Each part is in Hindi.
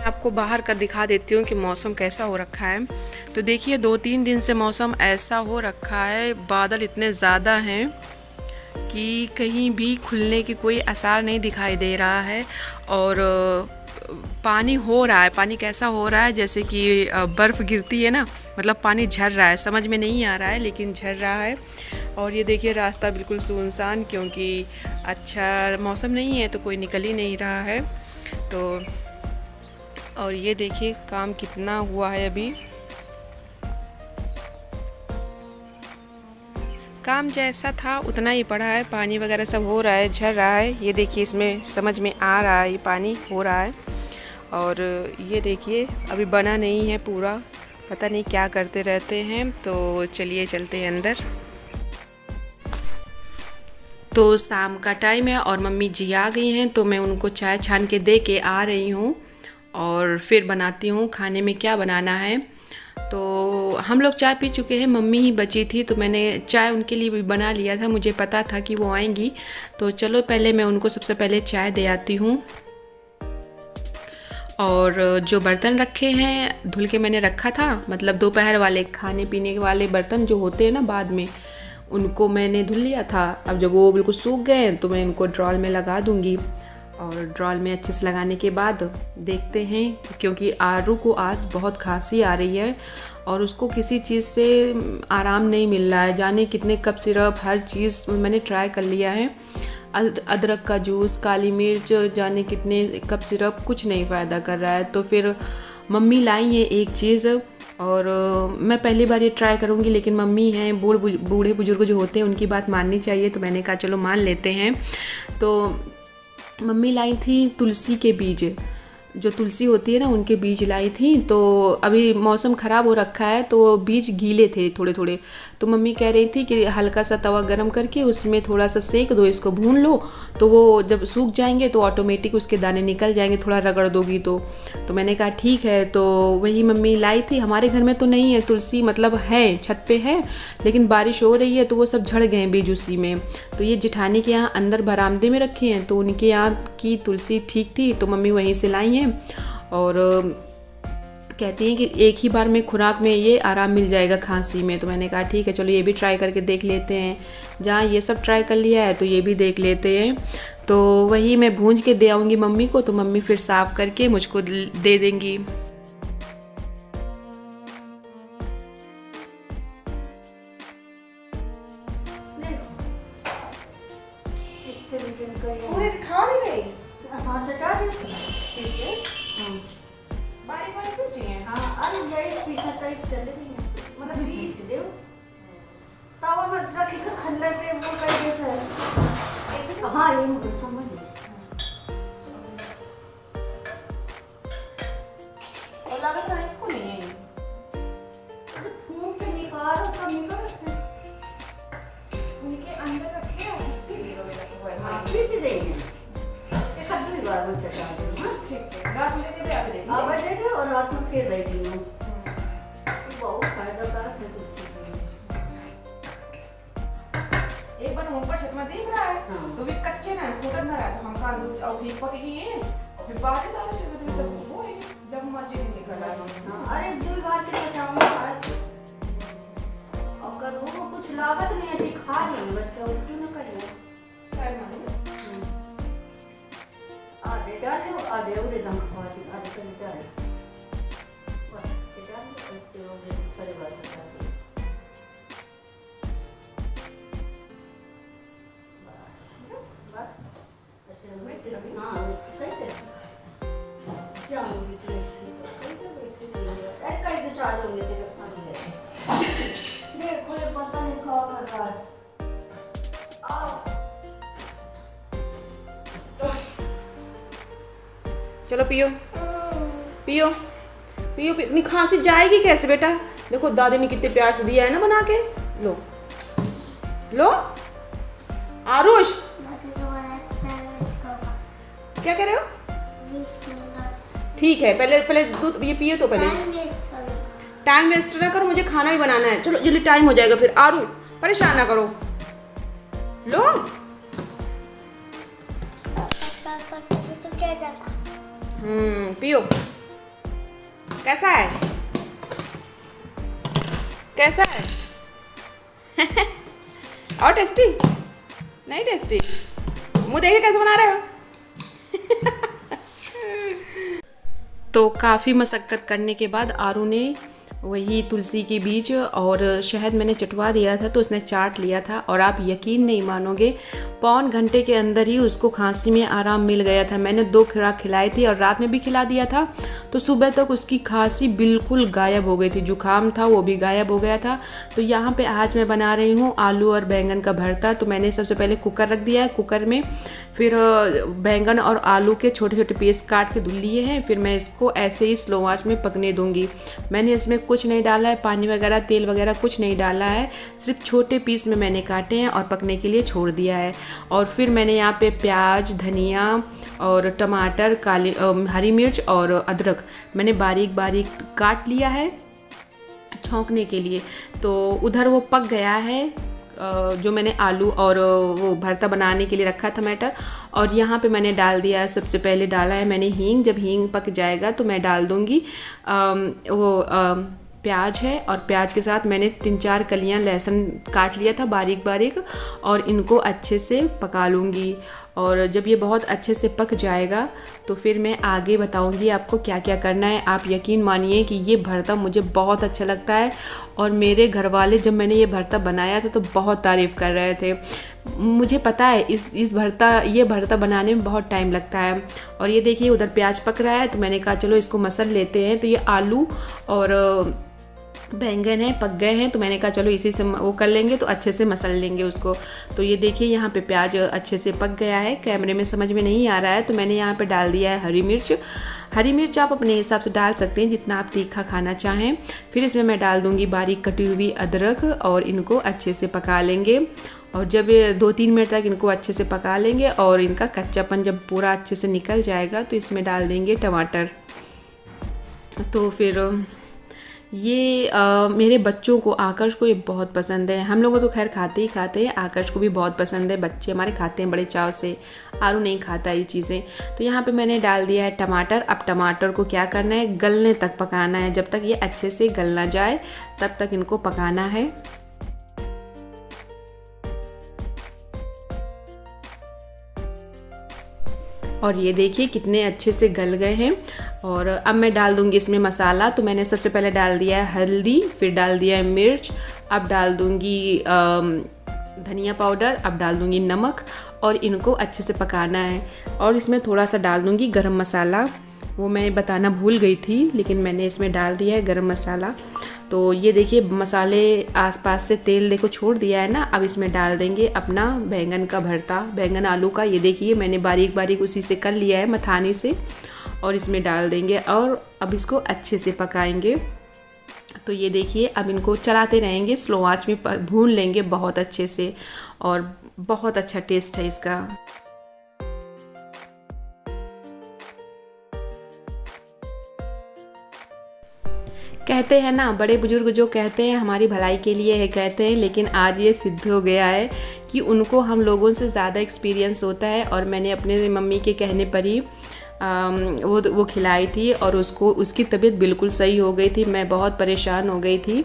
आपको बाहर का दिखा देती हूँ कि मौसम कैसा हो रखा है। तो देखिए 2-3 दिन से मौसम ऐसा हो रखा है, बादल इतने ज़्यादा हैं कि कहीं भी खुलने की कोई आसार नहीं दिखाई दे रहा है। और पानी हो रहा है, पानी कैसा हो रहा है जैसे कि बर्फ़ गिरती है ना, मतलब पानी झर रहा है, समझ में नहीं आ रहा है लेकिन झर रहा है। और ये देखिए रास्ता बिल्कुल सुनसान, क्योंकि अच्छा मौसम नहीं है तो कोई निकल ही नहीं रहा है। तो और ये देखिए काम कितना हुआ है, अभी काम जैसा था उतना ही पड़ा है, पानी वगैरह सब हो रहा है, झर रहा है। ये देखिए इसमें समझ में आ रहा है, ये पानी हो रहा है। और ये देखिए अभी बना नहीं है पूरा, पता नहीं क्या करते रहते हैं। तो चलिए चलते हैं अंदर। तो शाम का टाइम है और मम्मी जी आ गई हैं, तो मैं उनको चाय छान के दे के आ रही हूँ और फिर बनाती हूँ खाने में क्या बनाना है। तो हम लोग चाय पी चुके हैं, मम्मी ही बची थी तो मैंने चाय उनके लिए भी बना लिया था, मुझे पता था कि वो आएंगी। तो चलो पहले मैं उनको सबसे पहले चाय दे आती हूँ। और जो बर्तन रखे हैं धुल के मैंने रखा था, मतलब दोपहर वाले खाने पीने वाले बर्तन जो होते हैं ना बाद में, उनको मैंने धुल लिया था। अब जब वो बिल्कुल सूख गए हैं तो मैं इनको ड्रॉल में लगा दूंगी। और ड्रॉल में अच्छे से लगाने के बाद देखते हैं, क्योंकि आरू को आज बहुत खांसी आ रही है और उसको किसी चीज़ से आराम नहीं मिल रहा है। जाने कितने कप सिरप हर चीज़ मैंने ट्राई कर लिया है, अदरक का जूस, काली मिर्च, जाने कितने कप सिरप, कुछ नहीं फ़ायदा कर रहा है। तो फिर मम्मी लाई है एक चीज़, और मैं पहली बार ये ट्राई करूँगी, लेकिन मम्मी हैं, बूढ़े बुजुर्ग जो होते हैं उनकी बात माननी चाहिए, तो मैंने कहा चलो मान लेते हैं। तो मम्मी लाई थी तुलसी के बीज, जो तुलसी होती है ना उनके बीज लाई थी। तो अभी मौसम ख़राब हो रखा है तो बीज गीले थे थोड़े थोड़े, तो मम्मी कह रही थी कि हल्का सा तवा गरम करके उसमें थोड़ा सा सेक दो, इसको भून लो, तो वो जब सूख जाएंगे तो ऑटोमेटिक उसके दाने निकल जाएंगे, थोड़ा रगड़ दोगी तो मैंने कहा ठीक है। तो वही मम्मी लाई थी। हमारे घर में तो नहीं है तुलसी, मतलब है छत पे है, लेकिन बारिश हो रही है तो वो सब झड़ गए हैं बीज उसी में। तो ये जेठानी के यहाँ अंदर बरामदे में रखे हैं, तो उनके यहाँ की तुलसी ठीक थी तो मम्मी वहीं से लाई हैं। और कहती हैं कि एक ही बार में खुराक में ये आराम मिल जाएगा खांसी में। तो मैंने कहा ठीक है चलो ये भी ट्राई करके देख लेते हैं, जहाँ ये सब ट्राई कर लिया है तो ये भी देख लेते हैं। तो वही मैं भूंज के दे आऊँगी मम्मी को, तो मम्मी फिर साफ़ करके मुझको दे देंगी। पूरे खा नहीं गई। हाँ चटा दे इसके बारी बारी कुछ चाहिए। हाँ अरे जैसे पीछा तो इस चले नहीं है, मतलब पीस दे तवा मत रखी का खन्ना पे वो कर देता है। हाँ ये मुझे समझ गई। और लागत है को नहीं है, अरे फूंक के निकाल तो निकाल से उनके अंदर रखे हैं, किसी को भी रखो है। हाँ पीस देंगे एक आध दो बार वो चटा दे। हाँ ठीक रात में देते आप देखिए। अब देंगे और रात में फिर देंगे। बहुत फायदाकारक है तुलसी से। एक बार ऊपर छत में देख रहा है हाँ। तो भी कच्चे ना फूटत ना रहा, तो हम का दूध और फिर पक गई है और फिर बारिश आ रही है तो सब वो है जब मर्जी नहीं निकल रहा है। हाँ, अरे दो बार के बचाऊंगा और करूँ को कुछ लागत नहीं है, खा लेंगे बच्चा और क्यों ना करेंगे। शायद मान आधे डाले आधे उड़े दम खा दी, आधे कहीं डाले बस के डाले और जो सारे बात चला दी बस ऐसे मिक्स कर दी। हाँ मिक्स कैसे जाऊंगी तो ऐसे कैसे वैसे अरे कहीं तो चार होंगे तेरे खाने है। देखो ये पता नहीं खा कर रहा है। आओ चलो पियो पियो पियो, इतनी खांसी जाएगी कैसे बेटा? देखो दादी ने कितने प्यार से दिया है ना बना के, लो लो। आरुष क्या कह रहे हो? ठीक है पहले पहले दूध ये पियो, तो पहले टाइम वेस्ट ना करो, मुझे खाना भी बनाना है। चलो जल्दी टाइम हो जाएगा फिर। आरू परेशान ना करो, लो पियो। कैसा है? कैसा है? और टेस्टी? नहीं टेस्टी? मुँह देखिए कैसे बना रहे हो। तो काफ़ी मशक्क़त करने के बाद आरू ने वही तुलसी के बीज और शहद मैंने चटवा दिया था, तो उसने चाट लिया था और आप यकीन नहीं मानोगे, पौन घंटे के अंदर ही उसको खांसी में आराम मिल गया था। मैंने 2 खुराक खिलाई थी और रात में भी खिला दिया था, तो सुबह तक उसकी खांसी बिल्कुल गायब हो गई थी। जुकाम था वो भी गायब हो गया था। तो यहाँ पे आज मैं बना रही हूँ आलू और बैंगन का भरता। तो मैंने सबसे पहले कुकर रख दिया है, कुकर में फिर बैंगन और आलू के छोटे छोटे पीस काट के धुल लिए हैं। फिर मैं इसको ऐसे ही स्लो आंच में पकने दूंगी। मैंने इसमें कुछ नहीं डाला है, पानी वगैरह तेल वगैरह कुछ नहीं डाला है, सिर्फ छोटे पीस में मैंने काटे हैं और पकने के लिए छोड़ दिया है। और फिर मैंने यहाँ पे प्याज, धनिया और टमाटर, हरी मिर्च और अदरक मैंने बारीक बारीक काट लिया है छौंकने के लिए। तो उधर वो पक गया है जो मैंने आलू और वो भरता बनाने के लिए रखा था टमाटर, और यहाँ पे मैंने डाल दिया है। सबसे पहले डाला है मैंने हींग। जब हींग पक जाएगा तो मैं डाल दूँगी प्याज है, और प्याज के साथ मैंने 3-4 कलियां लहसुन काट लिया था बारीक बारीक, और इनको अच्छे से पका लूँगी। और जब ये बहुत अच्छे से पक जाएगा तो फिर मैं आगे बताऊंगी आपको क्या क्या करना है। आप यकीन मानिए कि ये भरता मुझे बहुत अच्छा लगता है, और मेरे घर वाले जब मैंने ये भरता बनाया था तो बहुत तारीफ़ कर रहे थे। मुझे पता है ये भरता बनाने में बहुत टाइम लगता है। और ये देखिए उधर प्याज पक रहा है, तो मैंने कहा चलो इसको मसल लेते हैं। तो ये आलू और बैंगन है पक गए हैं, तो मैंने कहा चलो इसी से वो कर लेंगे, तो अच्छे से मसल लेंगे उसको। तो ये देखिए यहाँ पे प्याज अच्छे से पक गया है, कैमरे में समझ में नहीं आ रहा है, तो मैंने यहाँ पे डाल दिया है हरी मिर्च। हरी मिर्च आप अपने हिसाब से डाल सकते हैं जितना आप तीखा खाना चाहें। फिर इसमें मैं डाल दूँगी बारीक कटी हुई अदरक, और इनको अच्छे से पका लेंगे। और जब 2-3 मिनट तक इनको अच्छे से पका लेंगे और इनका कच्चापन जब पूरा अच्छे से निकल जाएगा तो इसमें डाल देंगे टमाटर। तो फिर ये मेरे बच्चों को, आकर्ष को ये बहुत पसंद है। हम लोगों तो खैर खाते ही खाते हैं, आकर्ष को भी बहुत पसंद है। बच्चे हमारे खाते हैं बड़े चाव से, आरू नहीं खाता ये चीज़ें। तो यहाँ पे मैंने डाल दिया है टमाटर। अब टमाटर को क्या करना है, गलने तक पकाना है। जब तक ये अच्छे से गल ना जाए तब तक इनको पकाना है। और ये देखिए कितने अच्छे से गल गए हैं। और अब मैं डाल दूंगी इसमें मसाला। तो मैंने सबसे पहले डाल दिया है हल्दी, फिर डाल दिया है मिर्च, अब डाल दूंगी धनिया पाउडर, अब डाल दूंगी नमक, और इनको अच्छे से पकाना है। और इसमें थोड़ा सा डाल दूंगी गरम मसाला, वो मैं बताना भूल गई थी, लेकिन मैंने इसमें डाल दिया है गरम मसाला। तो ये देखिए मसाले आसपास से तेल देखो छोड़ दिया है ना। अब इसमें डाल देंगे अपना बैंगन का भरता, बैंगन आलू का। ये देखिए मैंने बारीक बारीक उसी से कर लिया है मथानी से, और इसमें डाल देंगे और अब इसको अच्छे से पकाएंगे। तो ये देखिए अब इनको चलाते रहेंगे, स्लो आंच में भून लेंगे बहुत अच्छे से, और बहुत अच्छा टेस्ट है इसका। कहते हैं ना, बड़े बुजुर्ग जो कहते हैं हमारी भलाई के लिए है कहते हैं, लेकिन आज ये सिद्ध हो गया है कि उनको हम लोगों से ज़्यादा एक्सपीरियंस होता है। और मैंने अपने मम्मी के कहने पर ही वो खिलाई थी, और उसकी तबीयत बिल्कुल सही हो गई थी। मैं बहुत परेशान हो गई थी।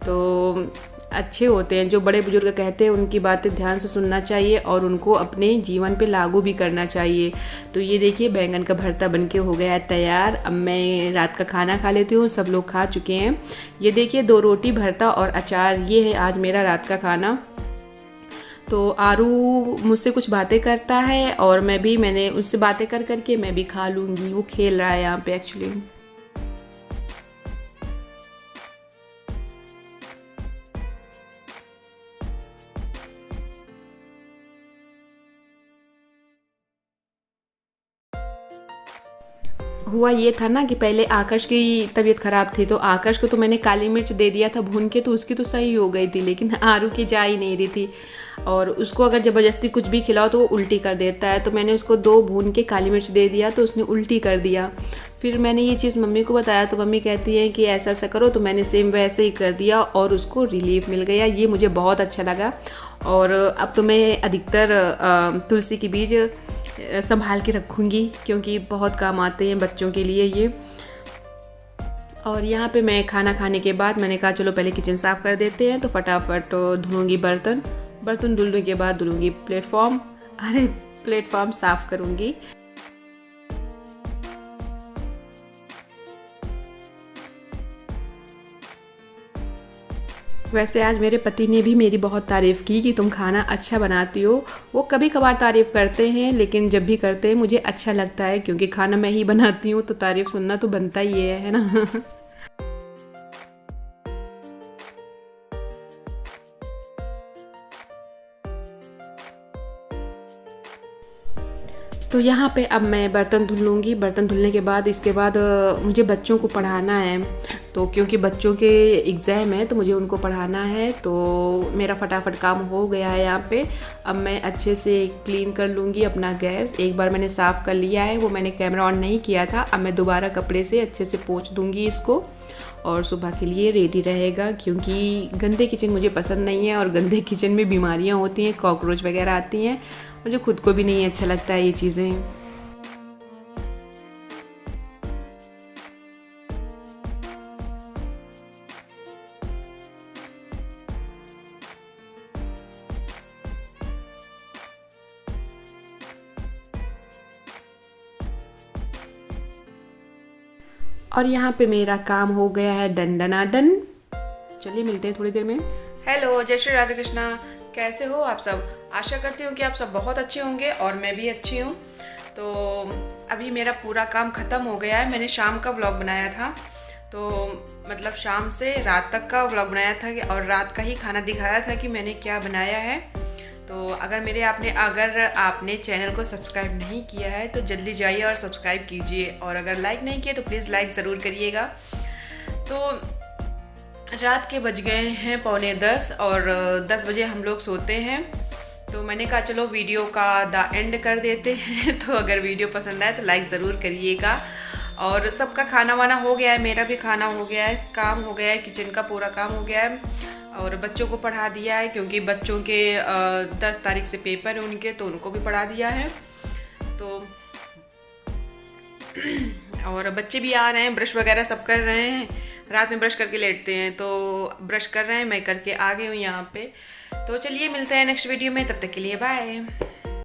तो अच्छे होते हैं जो बड़े बुजुर्ग कहते हैं, उनकी बातें ध्यान से सुनना चाहिए और उनको अपने जीवन पे लागू भी करना चाहिए। तो ये देखिए बैंगन का भरता बनके हो गया है तैयार। अब मैं रात का खाना खा लेती हूँ, सब लोग खा चुके हैं। ये देखिए 2 रोटी, भरता और अचार, ये है आज मेरा रात का खाना। तो आरू मुझसे कुछ बातें करता है और मैंने उससे बातें कर करके मैं भी खा लूँगी। वो खेल रहा है यहाँ पे एक्चुअली। हुआ ये था ना कि पहले आकाश की तबीयत ख़राब थी, तो आकाश को तो मैंने काली मिर्च दे दिया था भून के, तो उसकी तो सही हो गई थी, लेकिन आरू की जा ही नहीं रही थी। और उसको अगर ज़बरदस्ती कुछ भी खिलाओ तो वो उल्टी कर देता है। तो मैंने उसको 2 भून के काली मिर्च दे दिया तो उसने उल्टी कर दिया। फिर मैंने ये चीज़ मम्मी को बताया तो मम्मी कहती है कि ऐसा ऐसा करो, तो मैंने सेम वैसे ही कर दिया और उसको रिलीफ मिल गया। ये मुझे बहुत अच्छा लगा। और अब तो मैं अधिकतर तुलसी के बीज संभाल के रखूँगी, क्योंकि बहुत काम आते हैं बच्चों के लिए ये। और यहाँ पे मैं खाना खाने के बाद मैंने कहा चलो पहले किचन साफ़ कर देते हैं, तो फटाफट धुलूँगी बर्तन। बर्तन धुलने के बाद धुलूँगी प्लेटफॉर्म साफ़ करूँगी। वैसे आज मेरे पति ने भी मेरी बहुत तारीफ़ की कि तुम खाना अच्छा बनाती हो। वो कभी कभार तारीफ़ करते हैं, लेकिन जब भी करते हैं मुझे अच्छा लगता है, क्योंकि खाना मैं ही बनाती हूँ तो तारीफ़ सुनना तो बनता ही है ना। तो यहाँ पे अब मैं बर्तन धुल लूँगी। बर्तन धुलने के बाद इसके बाद मुझे बच्चों को पढ़ाना है, तो क्योंकि बच्चों के एग्ज़ाम है तो मुझे उनको पढ़ाना है। तो मेरा फटाफट काम हो गया है यहाँ पे। अब मैं अच्छे से क्लीन कर लूँगी अपना गैस। एक बार मैंने साफ़ कर लिया है, वो मैंने कैमरा ऑन नहीं किया था। अब मैं दोबारा कपड़े से अच्छे से पोंछ दूँगी इसको, और सुबह के लिए रेडी रहेगा, क्योंकि गंदे किचन मुझे पसंद नहीं है और गंदे किचन में बीमारियाँ होती हैं, कॉकरोच वगैरह आती हैं। मुझे खुद को भी नहीं अच्छा लगता है ये चीज़ें। और यहाँ पे मेरा काम हो गया है डन। चलिए मिलते हैं थोड़ी देर में। हेलो, जय श्री राधे कृष्णा। कैसे हो आप सब? आशा करती हूँ कि आप सब बहुत अच्छे होंगे और मैं भी अच्छी हूँ। तो अभी मेरा पूरा काम ख़त्म हो गया है। मैंने शाम का व्लॉग बनाया था, तो मतलब शाम से रात तक का व्लॉग बनाया था और रात का ही खाना दिखाया था कि मैंने क्या बनाया है। तो अगर आपने चैनल को सब्सक्राइब नहीं किया है तो जल्दी जाइए और सब्सक्राइब कीजिए, और अगर लाइक नहीं किया तो प्लीज़ लाइक ज़रूर करिएगा। तो रात के बज गए हैं 9:45 और 10 बजे हम लोग सोते हैं। तो मैंने कहा चलो वीडियो का द एंड कर देते हैं। तो अगर वीडियो पसंद आए तो लाइक ज़रूर करिएगा। और सबका खाना वाना हो गया है, मेरा भी खाना हो गया है, काम हो गया है, किचन का पूरा काम हो गया है, और बच्चों को पढ़ा दिया है, क्योंकि बच्चों के 10 तारीख से पेपर है उनके, तो उनको भी पढ़ा दिया है। तो और बच्चे भी आ रहे हैं, ब्रश वगैरह सब कर रहे हैं। रात में ब्रश करके लेटते हैं, तो ब्रश कर रहे हैं, मैं करके आ गई हूँ यहाँ पे। तो चलिए मिलते हैं नेक्स्ट वीडियो में, तब तक के लिए बाय।